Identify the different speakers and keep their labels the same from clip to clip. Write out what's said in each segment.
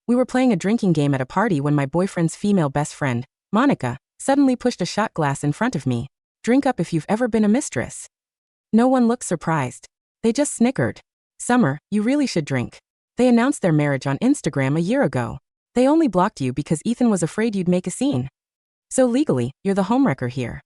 Speaker 1: We were playing a drinking game at a party when my boyfriend's female best friend, Monica, suddenly pushed a shot glass in front of me. Drink up if you've ever been a mistress. No one looked surprised. They just snickered. Summer, you really should drink. They announced their marriage on Instagram a year ago. They only blocked you because Ethan was afraid you'd make a scene. So legally, you're the homewrecker here.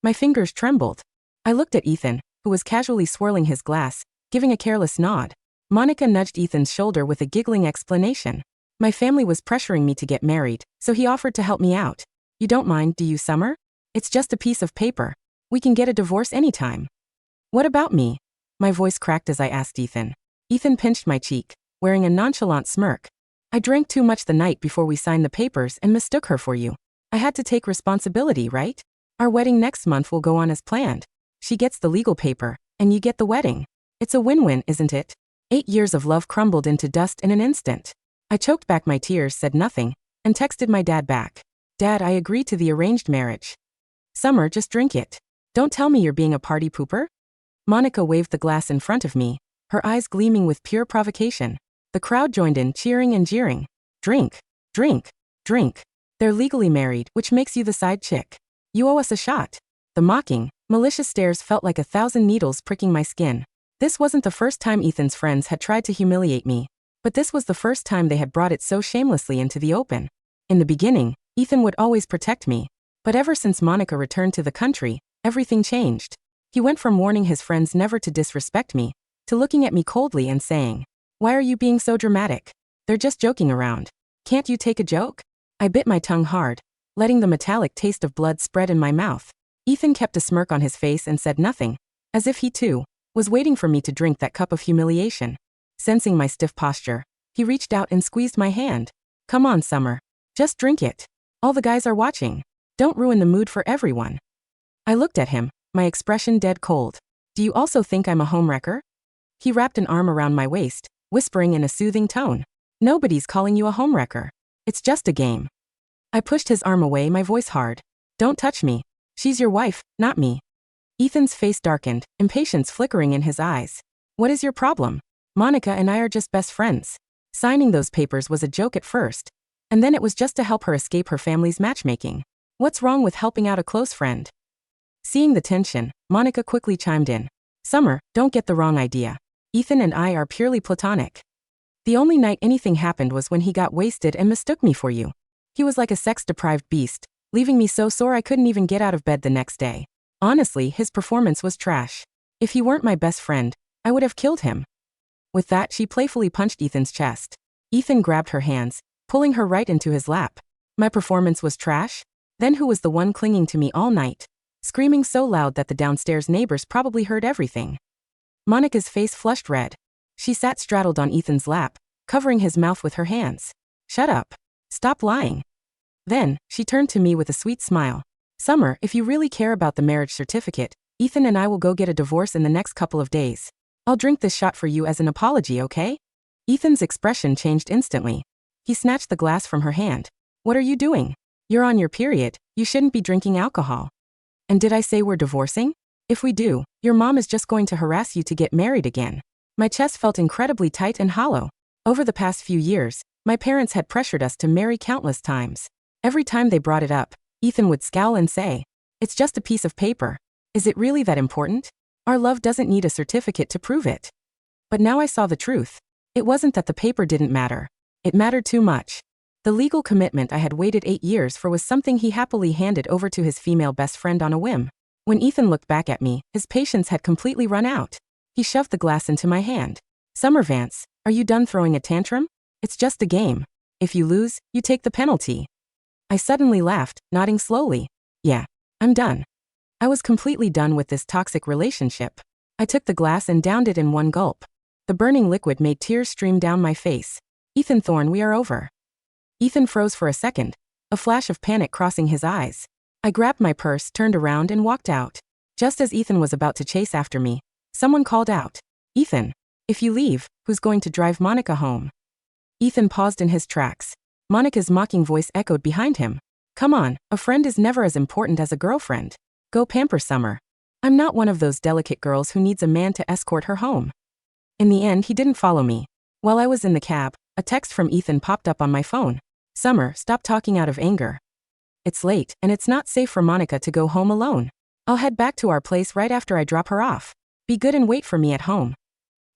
Speaker 1: My fingers trembled. I looked at Ethan, who was casually swirling his glass, giving a careless nod. Monica nudged Ethan's shoulder with a giggling explanation. My family was pressuring me to get married, so he offered to help me out. You don't mind, do you, Summer? It's just a piece of paper. We can get a divorce anytime. What about me? My voice cracked as I asked Ethan. Ethan pinched my cheek, wearing a nonchalant smirk. I drank too much the night before we signed the papers and mistook her for you. I had to take responsibility, right? Our wedding next month will go on as planned. She gets the legal paper, and you get the wedding. It's a win-win, isn't it? 8 years of love crumbled into dust in an instant. I choked back my tears, said nothing, and texted my dad back. Dad, I agree to the arranged marriage. Summer, just drink it. Don't tell me you're being a party pooper. Monica waved the glass in front of me, her eyes gleaming with pure provocation. The crowd joined in, cheering and jeering. Drink, drink, drink. They're legally married, which makes you the side chick. You owe us a shot. The mocking, malicious stares felt like 1,000 needles pricking my skin. This wasn't the first time Ethan's friends had tried to humiliate me, but this was the first time they had brought it so shamelessly into the open. In the beginning, Ethan would always protect me, but ever since Monica returned to the country, everything changed. He went from warning his friends never to disrespect me, to looking at me coldly and saying, "Why are you being so dramatic? They're just joking around. Can't you take a joke?" I bit my tongue hard, letting the metallic taste of blood spread in my mouth. Ethan kept a smirk on his face and said nothing, as if he too was waiting for me to drink that cup of humiliation. Sensing my stiff posture, he reached out and squeezed my hand. Come on, Summer. Just drink it. All the guys are watching. Don't ruin the mood for everyone. I looked at him, my expression dead cold. Do you also think I'm a homewrecker? He wrapped an arm around my waist, whispering in a soothing tone. Nobody's calling you a homewrecker. It's just a game. I pushed his arm away, my voice hard. Don't touch me. She's your wife, not me. Ethan's face darkened, impatience flickering in his eyes. What is your problem? Monica and I are just best friends. Signing those papers was a joke at first, and then it was just to help her escape her family's matchmaking. What's wrong with helping out a close friend? Seeing the tension, Monica quickly chimed in. Summer, don't get the wrong idea. Ethan and I are purely platonic. The only night anything happened was when he got wasted and mistook me for you. He was like a sex-deprived beast, leaving me so sore I couldn't even get out of bed the next day. Honestly, his performance was trash. If he weren't my best friend, I would have killed him. With that, she playfully punched Ethan's chest. Ethan grabbed her hands, pulling her right into his lap. My performance was trash? Then who was the one clinging to me all night, screaming so loud that the downstairs neighbors probably heard everything? Monica's face flushed red. She sat straddled on Ethan's lap, covering his mouth with her hands. Shut up. Stop lying. Then, she turned to me with a sweet smile. Summer, if you really care about the marriage certificate, Ethan and I will go get a divorce in the next couple of days. I'll drink this shot for you as an apology, okay? Ethan's expression changed instantly. He snatched the glass from her hand. What are you doing? You're on your period. You shouldn't be drinking alcohol. And did I say we're divorcing? If we do, your mom is just going to harass you to get married again. My chest felt incredibly tight and hollow. Over the past few years, my parents had pressured us to marry countless times. Every time they brought it up, Ethan would scowl and say, "It's just a piece of paper. Is it really that important? Our love doesn't need a certificate to prove it." But now I saw the truth. It wasn't that the paper didn't matter. It mattered too much. The legal commitment I had waited 8 years for was something he happily handed over to his female best friend on a whim. When Ethan looked back at me, his patience had completely run out. He shoved the glass into my hand. Summer Vance, are you done throwing a tantrum? It's just a game. If you lose, you take the penalty. I suddenly laughed, nodding slowly. Yeah, I'm done. I was completely done with this toxic relationship. I took the glass and downed it in one gulp. The burning liquid made tears stream down my face. Ethan Thorne, we are over. Ethan froze for a second, a flash of panic crossing his eyes. I grabbed my purse, turned around and walked out. Just as Ethan was about to chase after me, someone called out, "Ethan, if you leave, who's going to drive Monica home?" Ethan paused in his tracks. Monica's mocking voice echoed behind him. Come on, a friend is never as important as a girlfriend. Go pamper Summer. I'm not one of those delicate girls who needs a man to escort her home. In the end, he didn't follow me. While I was in the cab, A text from Ethan popped up on my phone. Summer, stop talking out of anger. It's late, and it's not safe for Monica to go home alone. I'll head back to our place right after I drop her off. Be good and wait for me at home.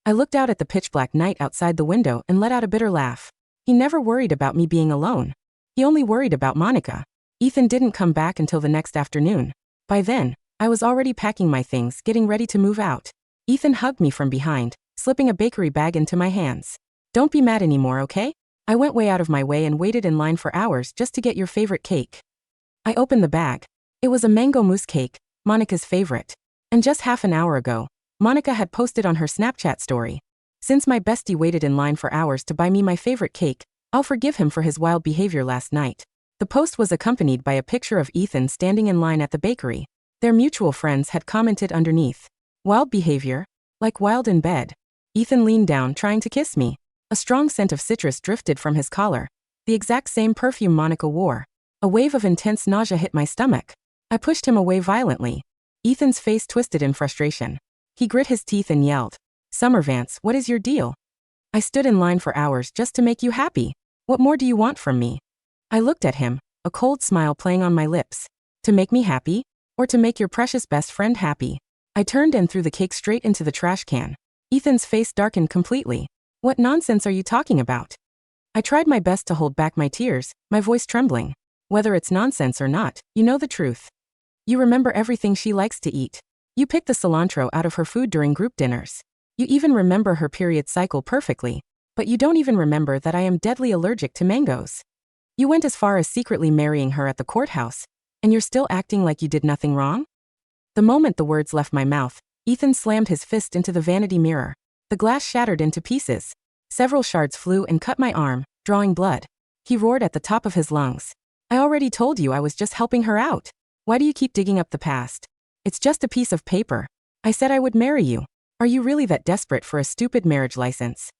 Speaker 1: I looked out at the pitch-black night outside the window and let out a bitter laugh. He never worried about me being alone. He only worried about Monica. Ethan didn't come back until the next afternoon. By then, I was already packing my things, getting ready to move out. Ethan hugged me from behind, slipping a bakery bag into my hands. Don't be mad anymore, okay? I went way out of my way and waited in line for hours just to get your favorite cake. I opened the bag. It was a mango mousse cake, Monica's favorite. And just half an hour ago, Monica had posted on her Snapchat story. Since my bestie waited in line for hours to buy me my favorite cake, I'll forgive him for his wild behavior last night. The post was accompanied by a picture of Ethan standing in line at the bakery. Their mutual friends had commented underneath. Wild behavior? Like wild in bed. Ethan leaned down trying to kiss me. A strong scent of citrus drifted from his collar. The exact same perfume Monica wore. A wave of intense nausea hit my stomach. I pushed him away violently. Ethan's face twisted in frustration. He grit his teeth and yelled, "Summer Vance, what is your deal? I stood in line for hours just to make you happy. What more do you want from me?" I looked at him, a cold smile playing on my lips. To make me happy? Or to make your precious best friend happy? I turned and threw the cake straight into the trash can. Ethan's face darkened completely. What nonsense are you talking about? I tried my best to hold back my tears, my voice trembling. Whether it's nonsense or not, you know the truth. You remember everything she likes to eat. You pick the cilantro out of her food during group dinners. You even remember her period cycle perfectly. But you don't even remember that I am deadly allergic to mangoes. You went as far as secretly marrying her at the courthouse, and you're still acting like you did nothing wrong? The moment the words left my mouth, Ethan slammed his fist into the vanity mirror. The glass shattered into pieces. Several shards flew and cut my arm, drawing blood. He roared at the top of his lungs. I already told you I was just helping her out. Why do you keep digging up the past? It's just a piece of paper. I said I would marry you. Are you really that desperate for a stupid marriage license?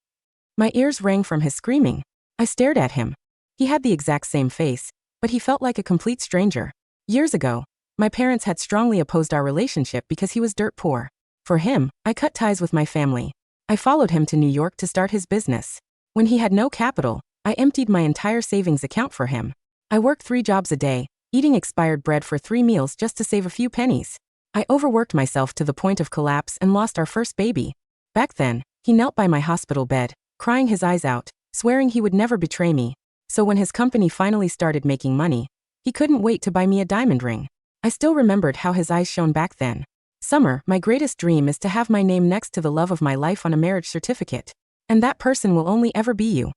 Speaker 1: My ears rang from his screaming. I stared at him. He had the exact same face, but he felt like a complete stranger. Years ago, my parents had strongly opposed our relationship because he was dirt poor. For him, I cut ties with my family. I followed him to New York to start his business. When he had no capital, I emptied my entire savings account for him. I worked 3 jobs a day, eating expired bread for 3 meals just to save a few pennies. I overworked myself to the point of collapse and lost our first baby. Back then, he knelt by my hospital bed, crying his eyes out, swearing he would never betray me. So when his company finally started making money, he couldn't wait to buy me a diamond ring. I still remembered how his eyes shone back then. Summer, my greatest dream is to have my name next to the love of my life on a marriage certificate. And that person will only ever be you.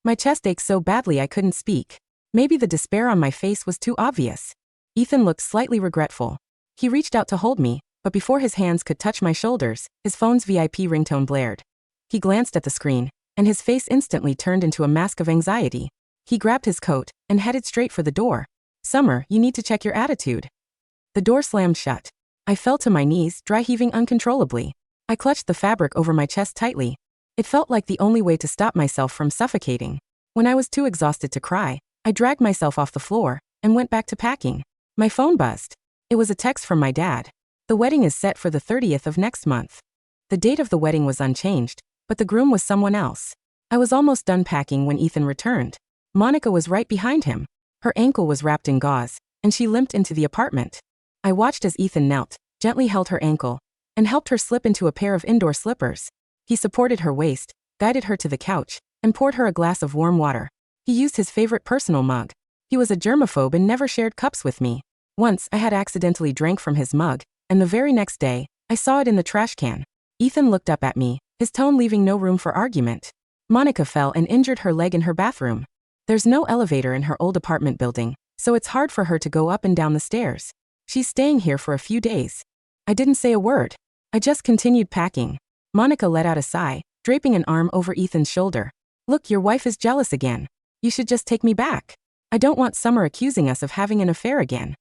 Speaker 1: My chest ached so badly I couldn't speak. Maybe the despair on my face was too obvious. Ethan looked slightly regretful. He reached out to hold me, but before his hands could touch my shoulders, his phone's VIP ringtone blared. He glanced at the screen, and his face instantly turned into a mask of anxiety. He grabbed his coat and headed straight for the door. "Summer, you need to check your attitude." The door slammed shut. I fell to my knees, dry heaving uncontrollably. I clutched the fabric over my chest tightly. It felt like the only way to stop myself from suffocating. When I was too exhausted to cry, I dragged myself off the floor and went back to packing. My phone buzzed. It was a text from my dad. The wedding is set for the 30th of next month. The date of the wedding was unchanged, but the groom was someone else. I was almost done packing when Ethan returned. Monica was right behind him. Her ankle was wrapped in gauze, and she limped into the apartment. I watched as Ethan knelt, gently held her ankle, and helped her slip into a pair of indoor slippers. He supported her waist, guided her to the couch, and poured her a glass of warm water. He used his favorite personal mug. He was a germaphobe and never shared cups with me. Once, I had accidentally drank from his mug, and the very next day, I saw it in the trash can. Ethan looked up at me, his tone leaving no room for argument. Monica fell and injured her leg in her bathroom. There's no elevator in her old apartment building, so it's hard for her to go up and down the stairs. She's staying here for a few days. I didn't say a word. I just continued packing. Monica let out a sigh, draping an arm over Ethan's shoulder. "Look, your wife is jealous again. You should just take me back. I don't want Summer accusing us of having an affair again."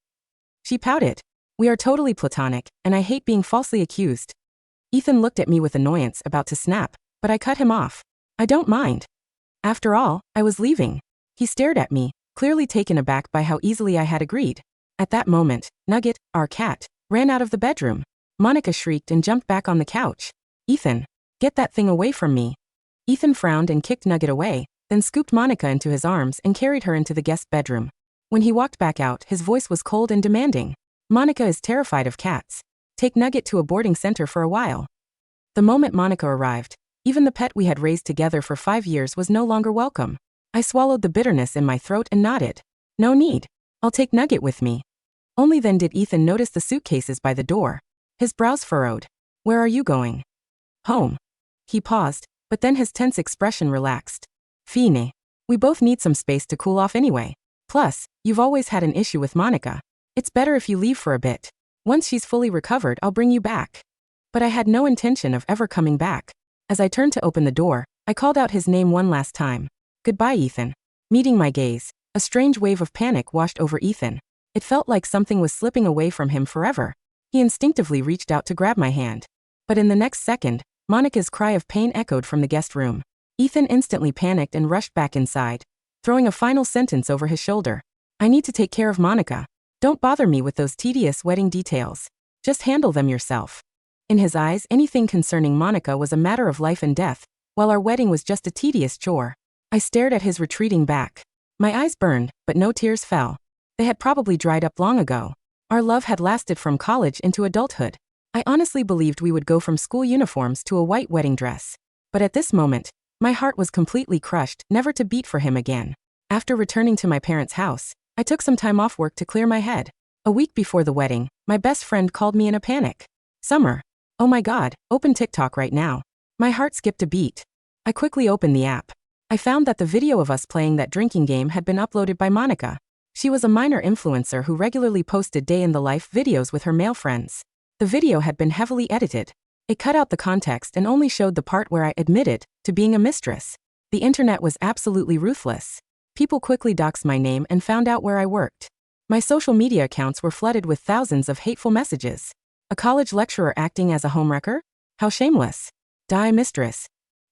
Speaker 1: She pouted. "We are totally platonic, and I hate being falsely accused." Ethan looked at me with annoyance, about to snap, but I cut him off. "I don't mind. After all, I was leaving." He stared at me, clearly taken aback by how easily I had agreed. At that moment, Nugget, our cat, ran out of the bedroom. Monica shrieked and jumped back on the couch. "Ethan, get that thing away from me." Ethan frowned and kicked Nugget away, then scooped Monica into his arms and carried her into the guest bedroom. When he walked back out, his voice was cold and demanding. Monica is terrified of cats. Take Nugget to a boarding center for a while. The moment Monica arrived, even the pet we had raised together for 5 years was no longer welcome. I swallowed the bitterness in my throat and nodded. No need. I'll take Nugget with me. Only then did Ethan notice the suitcases by the door. His brows furrowed. Where are you going? Home. He paused, but then his tense expression relaxed. Fine. We both need some space to cool off anyway. Plus, you've always had an issue with Monica. It's better if you leave for a bit. Once she's fully recovered, I'll bring you back. But I had no intention of ever coming back. As I turned to open the door, I called out his name one last time. Goodbye, Ethan. Meeting my gaze, a strange wave of panic washed over Ethan. It felt like something was slipping away from him forever. He instinctively reached out to grab my hand. But in the next second, Monica's cry of pain echoed from the guest room. Ethan instantly panicked and rushed back inside, throwing a final sentence over his shoulder. I need to take care of Monica. Don't bother me with those tedious wedding details. Just handle them yourself. In his eyes, anything concerning Monica was a matter of life and death, while our wedding was just a tedious chore. I stared at his retreating back. My eyes burned, but no tears fell. They had probably dried up long ago. Our love had lasted from college into adulthood. I honestly believed we would go from school uniforms to a white wedding dress. But at this moment, my heart was completely crushed, never to beat for him again. After returning to my parents' house, I took some time off work to clear my head. A week before the wedding, my best friend called me in a panic. Summer. Oh my God, open TikTok right now. My heart skipped a beat. I quickly opened the app. I found that the video of us playing that drinking game had been uploaded by Monica. She was a minor influencer who regularly posted day-in-the-life videos with her male friends. The video had been heavily edited. It cut out the context and only showed the part where I admitted to being a mistress. The internet was absolutely ruthless. People quickly doxed my name and found out where I worked. My social media accounts were flooded with thousands of hateful messages. A college lecturer acting as a homewrecker? How shameless. Die mistress.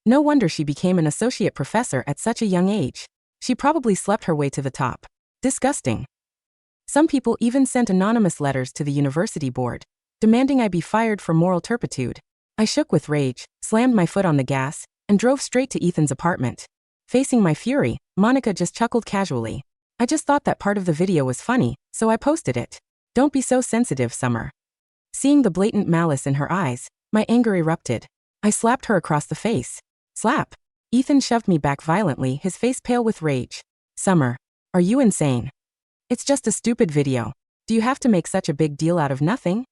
Speaker 1: No wonder she became an associate professor at such a young age. She probably slept her way to the top. Disgusting. Some people even sent anonymous letters to the university board, demanding I be fired for moral turpitude. I shook with rage, slammed my foot on the gas, and drove straight to Ethan's apartment. Facing my fury, Monica just chuckled casually. I just thought that part of the video was funny, so I posted it. Don't be so sensitive, Summer. Seeing the blatant malice in her eyes, my anger erupted. I slapped her across the face. Slap. Ethan shoved me back violently, his face pale with rage. Summer, are you insane? It's just a stupid video. Do you have to make such a big deal out of nothing?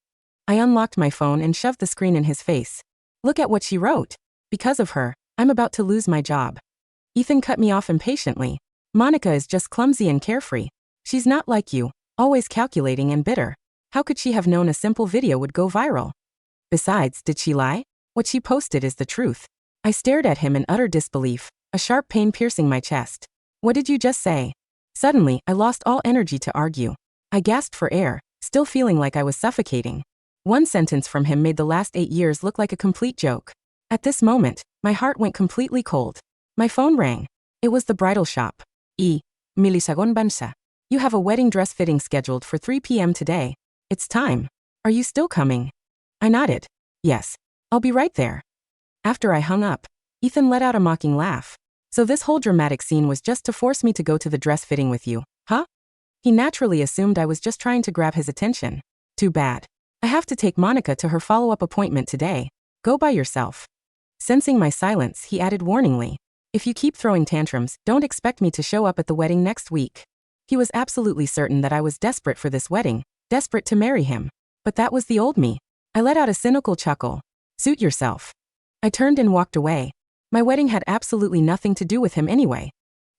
Speaker 1: I unlocked my phone and shoved the screen in his face. Look at what she wrote. Because of her, I'm about to lose my job. Ethan cut me off impatiently. Monica is just clumsy and carefree. She's not like you, always calculating and bitter. How could she have known a simple video would go viral? Besides, did she lie? What she posted is the truth. I stared at him in utter disbelief, a sharp pain piercing my chest. What did you just say? Suddenly, I lost all energy to argue. I gasped for air, still feeling like I was suffocating. One sentence from him made the last 8 years look like a complete joke. At this moment, my heart went completely cold. My phone rang. It was the bridal shop. Milisagon Bansa. You have a wedding dress fitting scheduled for 3 p.m. today. It's time. Are you still coming? I nodded. Yes. I'll be right there. After I hung up, Ethan let out a mocking laugh. So this whole dramatic scene was just to force me to go to the dress fitting with you, huh? He naturally assumed I was just trying to grab his attention. Too bad. I have to take Monica to her follow-up appointment today. Go by yourself. Sensing my silence, he added warningly. If you keep throwing tantrums, don't expect me to show up at the wedding next week. He was absolutely certain that I was desperate for this wedding, desperate to marry him. But that was the old me. I let out a cynical chuckle. Suit yourself. I turned and walked away. My wedding had absolutely nothing to do with him anyway.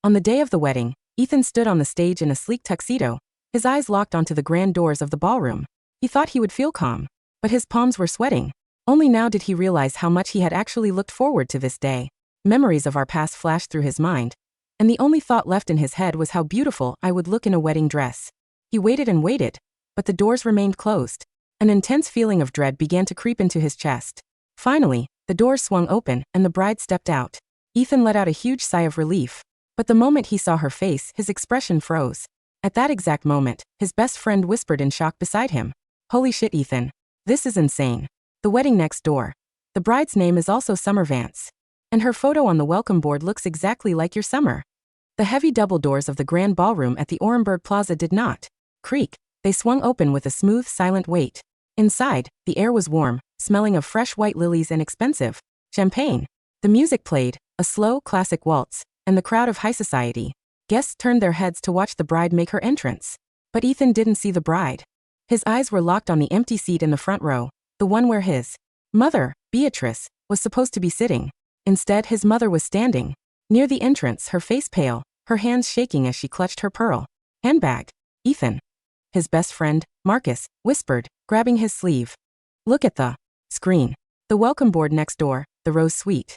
Speaker 1: On the day of the wedding, Ethan stood on the stage in a sleek tuxedo, his eyes locked onto the grand doors of the ballroom. He thought he would feel calm, but his palms were sweating. Only now did he realize how much he had actually looked forward to this day. Memories of our past flashed through his mind, and the only thought left in his head was how beautiful I would look in a wedding dress. He waited and waited, but the doors remained closed. An intense feeling of dread began to creep into his chest. Finally, the doors swung open and the bride stepped out. Ethan let out a huge sigh of relief, but the moment he saw her face, his expression froze. At that exact moment, his best friend whispered in shock beside him. Holy shit, Ethan. This is insane. The wedding next door. The bride's name is also Summer Vance. And her photo on the welcome board looks exactly like your summer. The heavy double doors of the grand ballroom at the Orenburg Plaza did not creak. They swung open with a smooth, silent weight. Inside, the air was warm, smelling of fresh white lilies and expensive champagne. The music played, a slow, classic waltz, and the crowd of high society guests turned their heads to watch the bride make her entrance. But Ethan didn't see the bride. His eyes were locked on the empty seat in the front row, the one where his mother, Beatrice, was supposed to be sitting. Instead, his mother was standing near the entrance, her face pale, her hands shaking as she clutched her pearl handbag. Ethan, his best friend, Marcus, whispered, grabbing his sleeve. Look at the screen. The welcome board next door, the Rose Suite.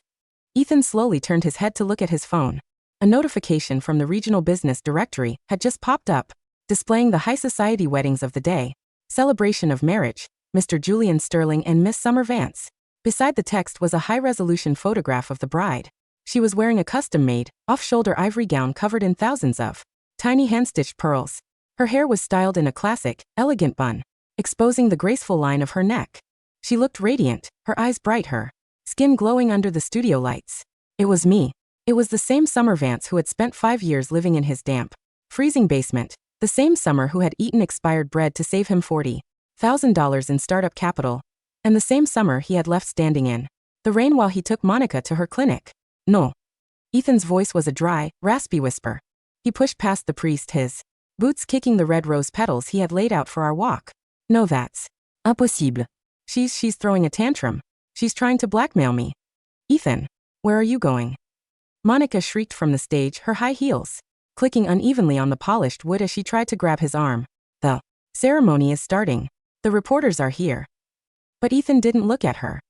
Speaker 1: Ethan slowly turned his head to look at his phone. A notification from the regional business directory had just popped up, displaying the high society weddings of the day. Celebration of marriage, Mr. Julian Sterling and Miss Summer Vance. Beside the text was a high-resolution photograph of the bride. She was wearing a custom-made, off-shoulder ivory gown covered in thousands of tiny hand-stitched pearls. Her hair was styled in a classic, elegant bun, exposing the graceful line of her neck. She looked radiant, her eyes bright, her skin glowing under the studio lights. It was me. It was the same Summer Vance who had spent 5 years living in his damp, freezing basement, the same Summer who had eaten expired bread to save him $40,000 in startup capital, and the same Summer he had left standing in the rain while he took Monica to her clinic. No. Ethan's voice was a dry, raspy whisper. He pushed past the priest, his boots kicking the red rose petals he had laid out for our walk. No, that's impossible. She's throwing a tantrum. She's trying to blackmail me. Ethan, where are you going? Monica shrieked from the stage, her high heels clicking unevenly on the polished wood as she tried to grab his arm. The ceremony is starting. The reporters are here. But Ethan didn't look at her.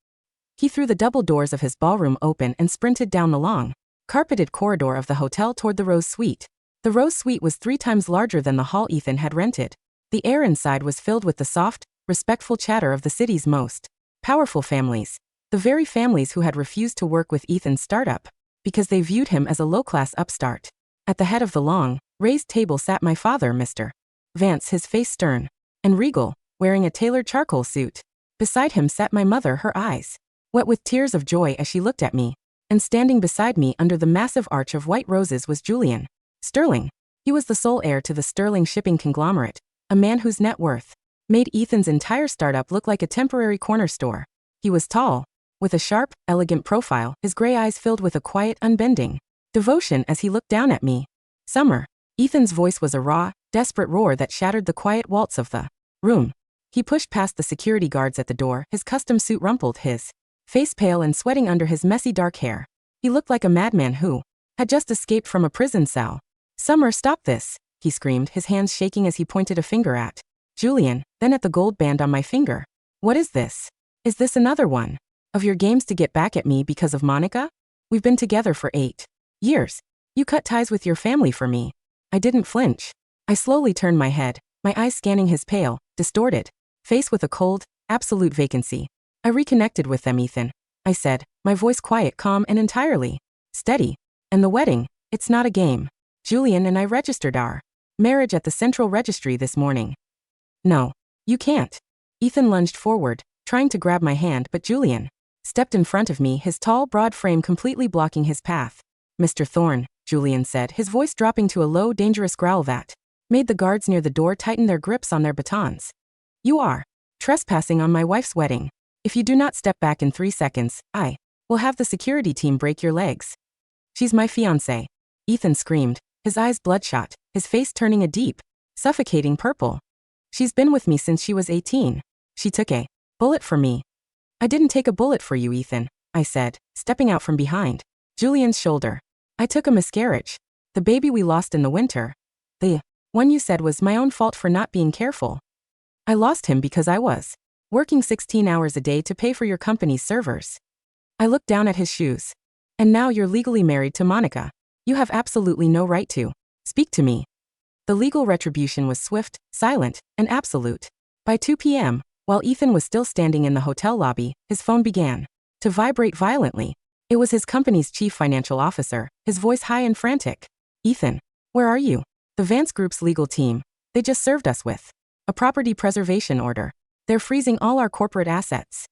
Speaker 1: He threw the double doors of his ballroom open and sprinted down the long, carpeted corridor of the hotel toward the Rose Suite. The Rose Suite was 3 times larger than the hall Ethan had rented. The air inside was filled with the soft, respectful chatter of the city's most powerful families, the very families who had refused to work with Ethan's startup because they viewed him as a low-class upstart. At the head of the long, raised table sat my father, Mr. Vance, his face stern and regal, wearing a tailored charcoal suit. Beside him sat my mother, her eyes wet with tears of joy as she looked at me. And standing beside me under the massive arch of white roses was Julian Sterling. He was the sole heir to the Sterling shipping conglomerate, a man whose net worth made Ethan's entire startup look like a temporary corner store. He was tall, with a sharp, elegant profile, his gray eyes filled with a quiet, unbending devotion as he looked down at me. Summer. Ethan's voice was a raw, desperate roar that shattered the quiet waltz of the room. He pushed past the security guards at the door, his custom suit rumpled, his face pale and sweating under his messy dark hair. He looked like a madman who had just escaped from a prison cell. Summer, stop this, he screamed, his hands shaking as he pointed a finger at Julian, then at the gold band on my finger. What is this? Is this another one of your games to get back at me because of Monica? We've been together for 8 years. You cut ties with your family for me. I didn't flinch. I slowly turned my head, my eyes scanning his pale, distorted face with a cold, absolute vacancy. I reconnected with them, Ethan, I said, my voice quiet, calm, and entirely steady. And the wedding, it's not a game. Julian and I registered our marriage at the Central Registry this morning. No, you can't. Ethan lunged forward, trying to grab my hand, but Julian stepped in front of me, his tall, broad frame completely blocking his path. Mr. Thorne, Julian said, his voice dropping to a low, dangerous growl that made the guards near the door tighten their grips on their batons. You are trespassing on my wife's wedding. If you do not step back in 3 seconds, I will have the security team break your legs. She's my fiancée, Ethan screamed, his eyes bloodshot, his face turning a deep, suffocating purple. She's been with me since she was 18. She took a bullet for me. I didn't take a bullet for you, Ethan, I said, stepping out from behind Julian's shoulder. I took a miscarriage. The baby we lost in the winter. The one you said was my own fault for not being careful. I lost him because I was working 16 hours a day to pay for your company's servers. I looked down at his shoes. And now you're legally married to Monica. You have absolutely no right to speak to me. The legal retribution was swift, silent, and absolute. By 2 p.m., while Ethan was still standing in the hotel lobby, his phone began to vibrate violently. It was his company's chief financial officer, his voice high and frantic. Ethan, where are you? The Vance Group's legal team. They just served us with a property preservation order. They're freezing all our corporate assets.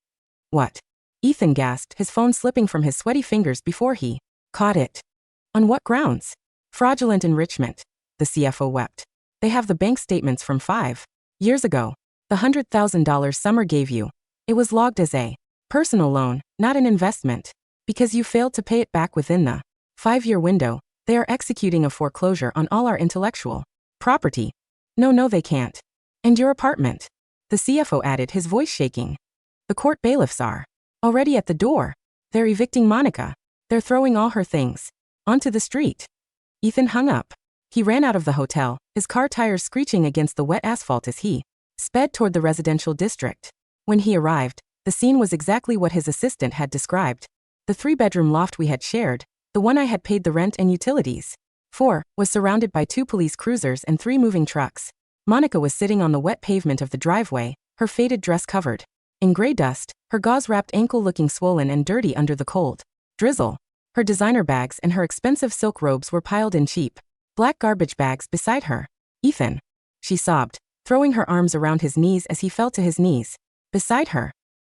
Speaker 1: What? Ethan gasped, his phone slipping from his sweaty fingers before he caught it. On what grounds? Fraudulent enrichment. The CFO wept. They have the bank statements from 5 years ago. The $100,000 Summer gave you. It was logged as a personal loan, not an investment. Because you failed to pay it back within the 5-year window, they are executing a foreclosure on all our intellectual property. No, they can't. And your apartment. The CFO added, his voice shaking. The court bailiffs are already at the door. They're evicting Monica. They're throwing all her things onto the street. Ethan hung up. He ran out of the hotel, his car tires screeching against the wet asphalt as he sped toward the residential district. When he arrived, the scene was exactly what his assistant had described. The 3-bedroom loft we had shared, the one I had paid the rent and utilities for, was surrounded by 2 police cruisers and 3 moving trucks. Monica was sitting on the wet pavement of the driveway, her faded dress covered in gray dust, her gauze-wrapped ankle looking swollen and dirty under the cold drizzle. Her designer bags and her expensive silk robes were piled in cheap black garbage bags beside her. Ethan, she sobbed, throwing her arms around his knees as he fell to his knees beside her.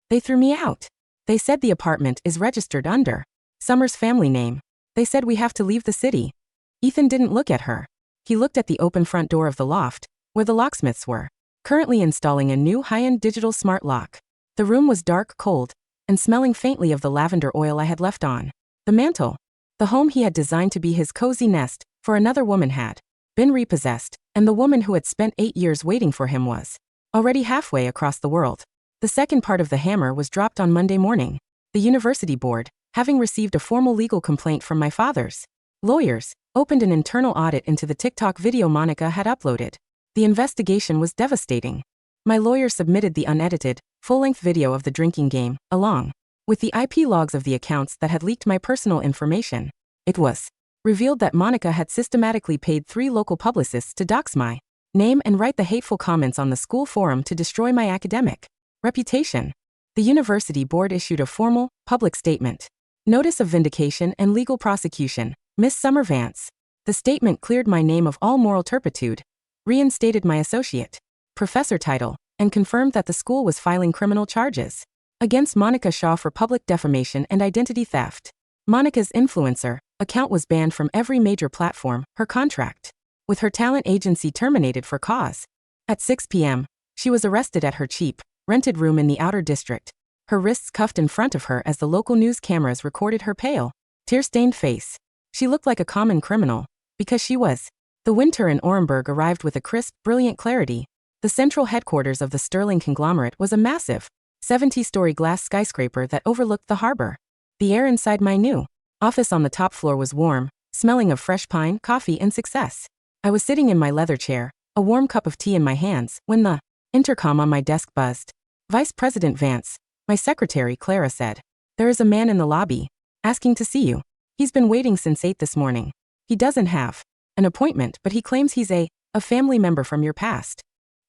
Speaker 1: They threw me out. They said the apartment is registered under Summer's family name. They said we have to leave the city. Ethan didn't look at her. He looked at the open front door of the loft, where the locksmiths were currently installing a new high-end digital smart lock. The room was dark, cold, and smelling faintly of the lavender oil I had left on the mantel. The home he had designed to be his cozy nest for another woman had been repossessed, and the woman who had spent 8 years waiting for him was already halfway across the world. The second part of the hammer was dropped on Monday morning. The university board, having received a formal legal complaint from my father's lawyers, opened an internal audit into the TikTok video Monica had uploaded. The investigation was devastating. My lawyer submitted the unedited, full-length video of the drinking game, along with the IP logs of the accounts that had leaked my personal information. It was revealed that Monica had systematically paid 3 local publicists to dox my name and write the hateful comments on the school forum to destroy my academic reputation. The university board issued a formal, public statement. Notice of vindication and legal prosecution, Miss Summer Vance. The statement cleared my name of all moral turpitude, reinstated my associate professor title, and confirmed that the school was filing criminal charges against Monica Shaw for public defamation and identity theft. Monica's influencer account was banned from every major platform, her contract with her talent agency terminated for cause. At 6 p.m., she was arrested at her cheap, rented room in the outer district, her wrists cuffed in front of her as the local news cameras recorded her pale, tear-stained face. She looked like a common criminal, because she was. The winter in Orenburg arrived with a crisp, brilliant clarity. The central headquarters of the Sterling conglomerate was a massive, 70-story glass skyscraper that overlooked the harbor. The air inside my new office on the top floor was warm, smelling of fresh pine, coffee, and success. I was sitting in my leather chair, a warm cup of tea in my hands, when the intercom on my desk buzzed. Vice President Vance, my secretary Clara said. There is a man in the lobby, asking to see you. He's been waiting since 8 this morning. He doesn't have an appointment, but he claims he's a family member from your past.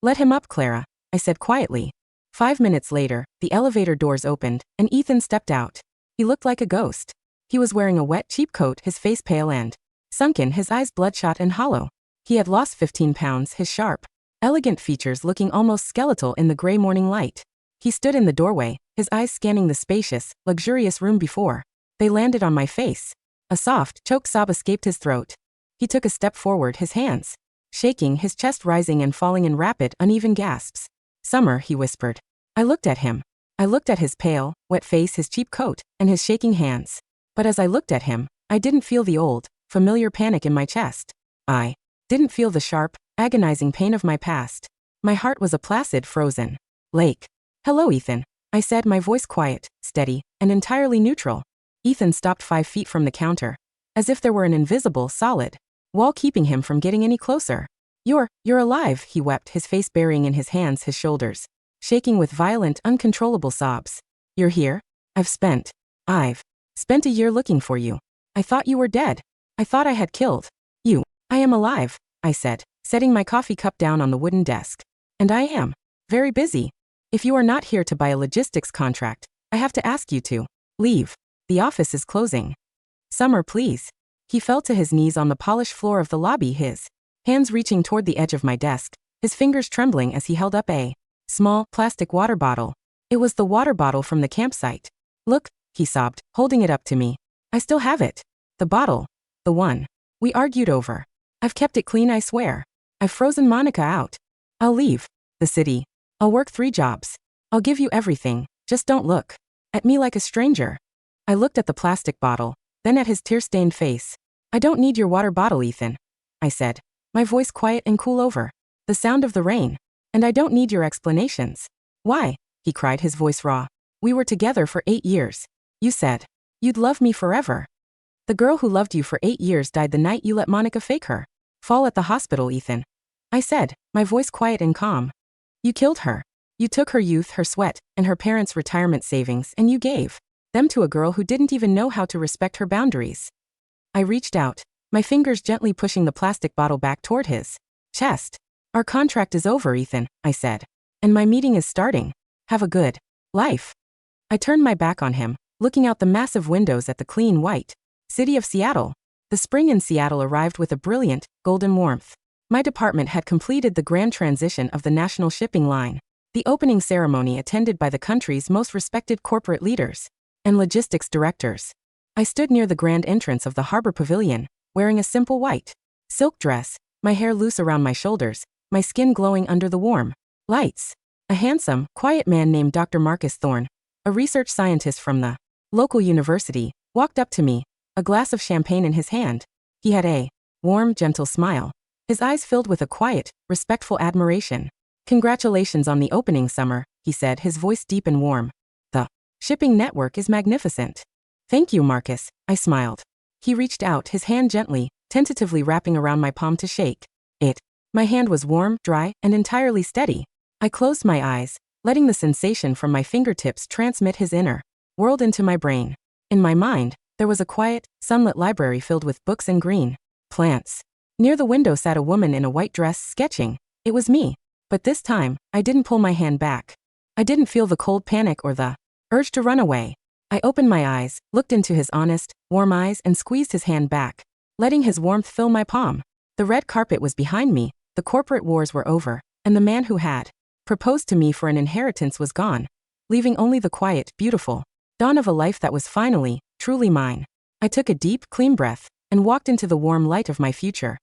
Speaker 1: Let him up, Clara, I said quietly. 5 minutes later, the elevator doors opened, and Ethan stepped out. He looked like a ghost. He was wearing a wet, cheap coat, his face pale and sunken, his eyes bloodshot and hollow. He had lost 15 pounds, his sharp, elegant features looking almost skeletal in the gray morning light. He stood in the doorway, his eyes scanning the spacious, luxurious room before they landed on my face. A soft, choked sob escaped his throat. He took a step forward, his hands shaking, his chest rising and falling in rapid, uneven gasps. Summer, he whispered. I looked at him. I looked at his pale, wet face, his cheap coat, and his shaking hands. But as I looked at him, I didn't feel the old, familiar panic in my chest. I didn't feel the sharp, agonizing pain of my past. My heart was a placid, frozen lake. Hello, Ethan, I said, my voice quiet, steady, and entirely neutral. Ethan stopped 5 feet from the counter, as if there were an invisible, solid wall keeping him from getting any closer. You're alive, he wept, his face burying in his hands, his shoulders shaking with violent, uncontrollable sobs. You're here? I've spent a year looking for you. I thought you were dead. I thought I had killed you. I am alive, I said, setting my coffee cup down on the wooden desk. And I am very busy. If you are not here to buy a logistics contract, I have to ask you to leave. The office is closing. Summer, please. He fell to his knees on the polished floor of the lobby, his hands reaching toward the edge of my desk, his fingers trembling as he held up a small, plastic water bottle. It was the water bottle from the campsite. Look, he sobbed, holding it up to me. I still have it. The bottle. The one we argued over. I've kept it clean, I swear. I've frozen Monica out. I'll leave the city. I'll work 3 jobs. I'll give you everything. Just don't look at me like a stranger. I looked at the plastic bottle, then at his tear-stained face. I don't need your water bottle, Ethan, I said, my voice quiet and cool over the sound of the rain. And I don't need your explanations. Why? He cried, his voice raw. We were together for 8 years. You said you'd love me forever. The girl who loved you for 8 years died the night you let Monica fake her fall at the hospital, Ethan. I said, my voice quiet and calm. You killed her. You took her youth, her sweat, and her parents' retirement savings, and you gave them to a girl who didn't even know how to respect her boundaries. I reached out, my fingers gently pushing the plastic bottle back toward his chest. Our contract is over, Ethan, I said. And my meeting is starting. Have a good life. I turned my back on him, looking out the massive windows at the clean white city of Seattle. The spring in Seattle arrived with a brilliant, golden warmth. My department had completed the grand transition of the national shipping line. The opening ceremony attended by the country's most respected corporate leaders and logistics directors. I stood near the grand entrance of the harbor pavilion, wearing a simple white silk dress, my hair loose around my shoulders, my skin glowing under the warm lights. A handsome, quiet man named Dr. Marcus Thorne, a research scientist from the local university, walked up to me, a glass of champagne in his hand. He had a warm, gentle smile. His eyes filled with a quiet, respectful admiration. Congratulations on the opening, Summer, he said, his voice deep and warm. The shipping network is magnificent. Thank you, Marcus, I smiled. He reached out, his hand gently, tentatively wrapping around my palm to shake it. My hand was warm, dry, and entirely steady. I closed my eyes, letting the sensation from my fingertips transmit his inner world into my brain. In my mind, there was a quiet, sunlit library filled with books and green plants. Near the window sat a woman in a white dress sketching. It was me. But this time, I didn't pull my hand back. I didn't feel the cold panic or the urge to run away. I opened my eyes, looked into his honest, warm eyes, and squeezed his hand back, letting his warmth fill my palm. The red carpet was behind me, the corporate wars were over, and the man who had proposed to me for an inheritance was gone, leaving only the quiet, beautiful dawn of a life that was finally, truly mine. I took a deep, clean breath and walked into the warm light of my future.